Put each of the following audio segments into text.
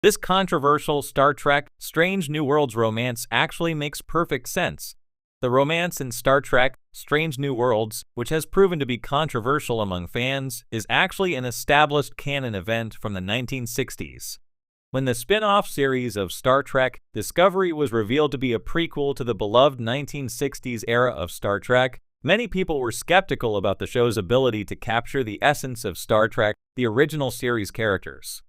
This controversial Star Trek Strange New Worlds romance actually makes perfect sense. The romance in Star Trek Strange New Worlds, which has proven to be controversial among fans, is actually an established canon event from the 1960s. When the spin-off series of Star Trek Discovery was revealed to be a prequel to the beloved 1960s era of Star Trek, many people were skeptical about the show's ability to capture the essence of Star Trek, the original series characters.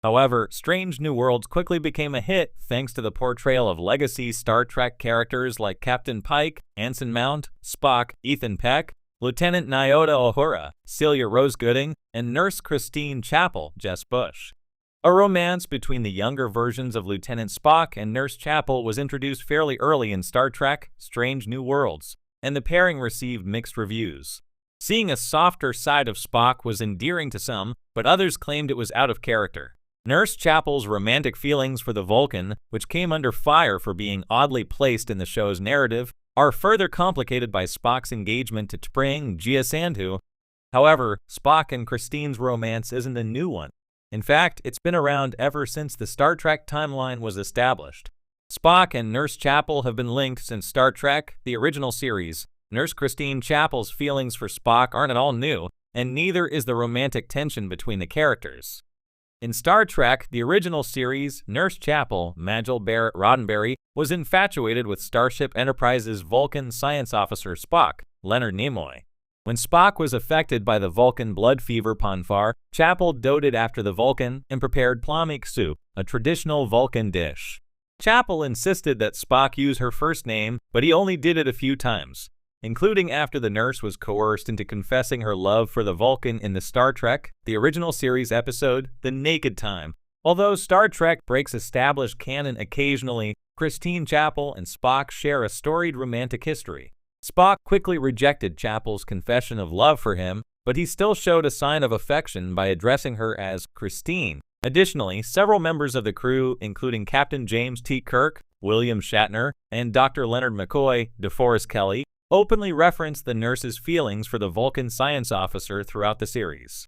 However, Strange New Worlds quickly became a hit thanks to the portrayal of legacy Star Trek characters like Captain Pike, Anson Mount, Spock, Ethan Peck, Lieutenant Nyota Uhura, Celia Rose Gooding, and Nurse Christine Chapel, Jess Bush. A romance between the younger versions of Lieutenant Spock and Nurse Chapel was introduced fairly early in Star Trek Strange New Worlds, and the pairing received mixed reviews. Seeing a softer side of Spock was endearing to some, but others claimed it was out of character. Nurse Chapel's romantic feelings for the Vulcan, which came under fire for being oddly placed in the show's narrative, are further complicated by Spock's engagement to T'Pring Giasandu. However, Spock and Christine's romance isn't a new one. In fact, it's been around ever since the Star Trek timeline was established. Spock and Nurse Chapel have been linked since Star Trek, the original series. Nurse Christine Chapel's feelings for Spock aren't at all new, and neither is the romantic tension between the characters. In Star Trek, the original series, Nurse Chapel, Majel Barrett Roddenberry, was infatuated with Starship Enterprise's Vulcan science officer Spock, Leonard Nimoy. When Spock was affected by the Vulcan blood fever Ponfar, Chapel doted after the Vulcan and prepared plamik soup, a traditional Vulcan dish. Chapel insisted that Spock use her first name, but he only did it a few times, including after the nurse was coerced into confessing her love for the Vulcan in the Star Trek, the original series episode, The Naked Time. Although Star Trek breaks established canon occasionally, Christine Chapel and Spock share a storied romantic history. Spock quickly rejected Chapel's confession of love for him, but he still showed a sign of affection by addressing her as Christine. Additionally, several members of the crew, including Captain James T. Kirk, William Shatner, and Dr. Leonard McCoy, DeForest Kelley, openly referenced the nurse's feelings for the Vulcan science officer throughout the series.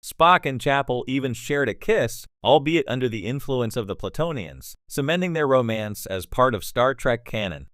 Spock and Chapel even shared a kiss, albeit under the influence of the Platonians, cementing their romance as part of Star Trek canon.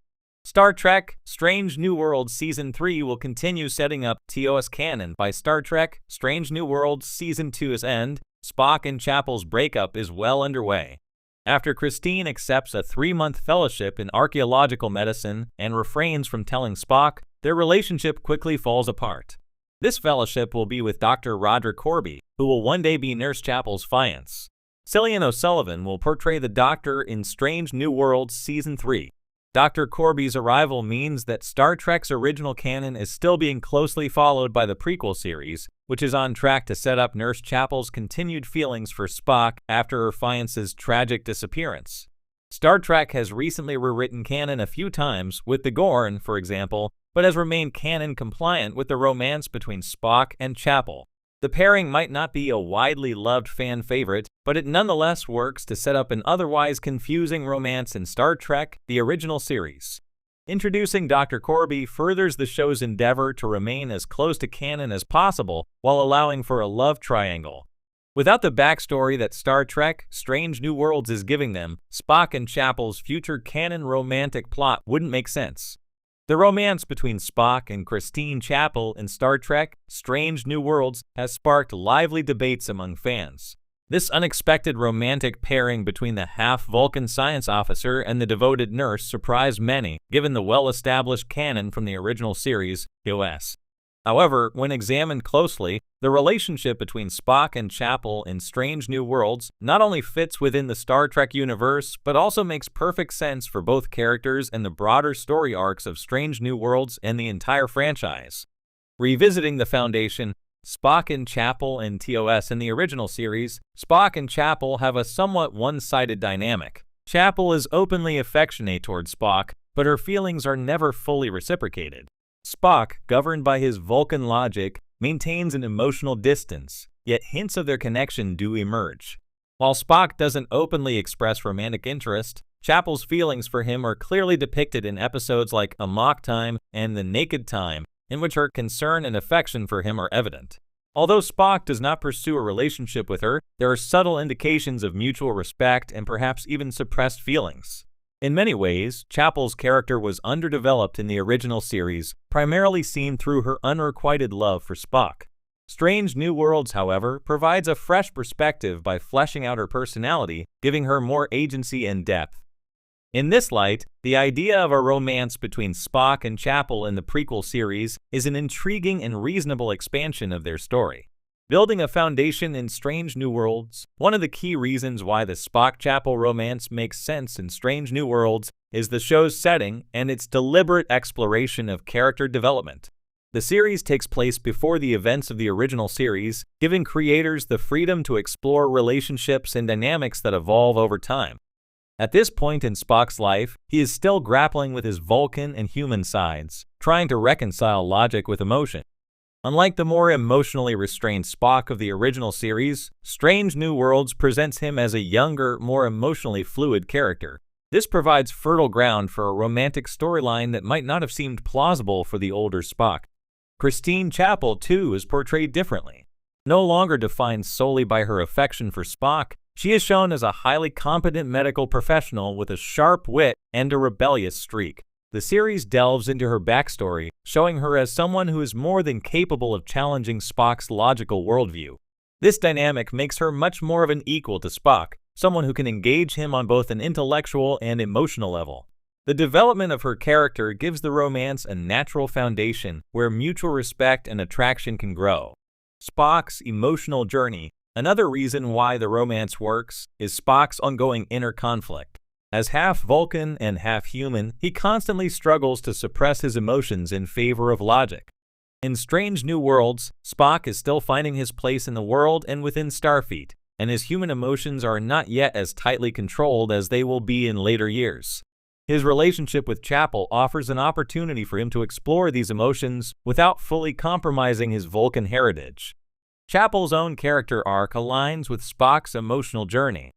Star Trek Strange New Worlds Season 3 will continue setting up TOS canon by Star Trek Strange New Worlds Season 2's end. Spock and Chapel's breakup is well underway. After Christine accepts a 3-month fellowship in archaeological medicine and refrains from telling Spock, their relationship quickly falls apart. This fellowship will be with Dr. Roderick Corby, who will one day be Nurse Chapel's fiance. Cillian O'Sullivan will portray the Doctor in Strange New Worlds Season 3. Dr. Corby's arrival means that Star Trek's original canon is still being closely followed by the prequel series, which is on track to set up Nurse Chapel's continued feelings for Spock after her fiance's tragic disappearance. Star Trek has recently rewritten canon a few times, with the Gorn, for example, but has remained canon compliant with the romance between Spock and Chapel. The pairing might not be a widely loved fan favorite, but it nonetheless works to set up an otherwise confusing romance in Star Trek, the original series. Introducing Dr. Corby furthers the show's endeavor to remain as close to canon as possible while allowing for a love triangle. Without the backstory that Star Trek Strange New Worlds is giving them, Spock and Chapel's future canon romantic plot wouldn't make sense. The romance between Spock and Christine Chapel in Star Trek Strange New Worlds has sparked lively debates among fans. This unexpected romantic pairing between the half-Vulcan science officer and the devoted nurse surprised many, given the well-established canon from the original series, TOS. However, when examined closely, the relationship between Spock and Chapel in Strange New Worlds not only fits within the Star Trek universe, but also makes perfect sense for both characters and the broader story arcs of Strange New Worlds and the entire franchise. Revisiting the foundation, Spock and Chapel in TOS in the original series, Spock and Chapel have a somewhat one-sided dynamic. Chapel is openly affectionate toward Spock, but her feelings are never fully reciprocated. Spock, governed by his Vulcan logic, maintains an emotional distance, yet hints of their connection do emerge. While Spock doesn't openly express romantic interest, Chapel's feelings for him are clearly depicted in episodes like Amok Time and The Naked Time, in which her concern and affection for him are evident. Although Spock does not pursue a relationship with her, there are subtle indications of mutual respect and perhaps even suppressed feelings. In many ways, Chapel's character was underdeveloped in the original series, primarily seen through her unrequited love for Spock. Strange New Worlds, however, provides a fresh perspective by fleshing out her personality, giving her more agency and depth. In this light, the idea of a romance between Spock and Chapel in the prequel series is an intriguing and reasonable expansion of their story. Building a foundation in Strange New Worlds, one of the key reasons why the Spock-Chapel romance makes sense in Strange New Worlds is the show's setting and its deliberate exploration of character development. The series takes place before the events of the original series, giving creators the freedom to explore relationships and dynamics that evolve over time. At this point in Spock's life, he is still grappling with his Vulcan and human sides, trying to reconcile logic with emotion. Unlike the more emotionally restrained Spock of the original series, Strange New Worlds presents him as a younger, more emotionally fluid character. This provides fertile ground for a romantic storyline that might not have seemed plausible for the older Spock. Christine Chapel, too, is portrayed differently. No longer defined solely by her affection for Spock, she is shown as a highly competent medical professional with a sharp wit and a rebellious streak. The series delves into her backstory, showing her as someone who is more than capable of challenging Spock's logical worldview. This dynamic makes her much more of an equal to Spock, someone who can engage him on both an intellectual and emotional level. The development of her character gives the romance a natural foundation where mutual respect and attraction can grow. Spock's emotional journey. Another reason why the romance works is Spock's ongoing inner conflict. As half Vulcan and half human, he constantly struggles to suppress his emotions in favor of logic. In Strange New Worlds, Spock is still finding his place in the world and within Starfleet, and his human emotions are not yet as tightly controlled as they will be in later years. His relationship with Chapel offers an opportunity for him to explore these emotions without fully compromising his Vulcan heritage. Chapel's own character arc aligns with Spock's emotional journey.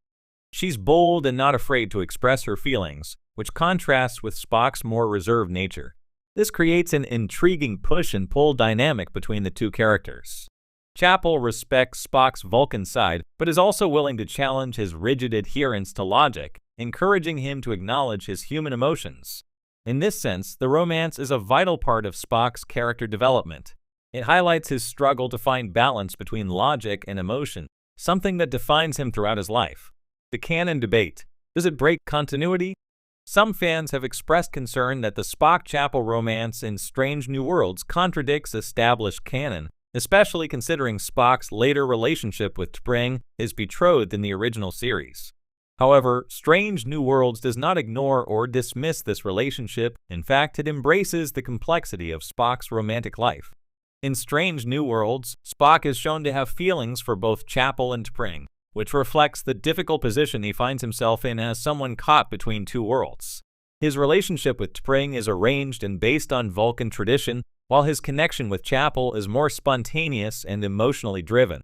She's bold and not afraid to express her feelings, which contrasts with Spock's more reserved nature. This creates an intriguing push and pull dynamic between the two characters. Chapel respects Spock's Vulcan side, but is also willing to challenge his rigid adherence to logic, encouraging him to acknowledge his human emotions. In this sense, the romance is a vital part of Spock's character development. It highlights his struggle to find balance between logic and emotion, something that defines him throughout his life. The canon debate. Does it break continuity? Some fans have expressed concern that the Spock-Chapel romance in Strange New Worlds contradicts established canon, especially considering Spock's later relationship with T'Pring, his betrothed in the original series. However, Strange New Worlds does not ignore or dismiss this relationship. In fact, it embraces the complexity of Spock's romantic life. In Strange New Worlds, Spock is shown to have feelings for both Chapel and T'Pring, which reflects the difficult position he finds himself in as someone caught between two worlds. His relationship with T'Pring is arranged and based on Vulcan tradition, while his connection with Chapel is more spontaneous and emotionally driven.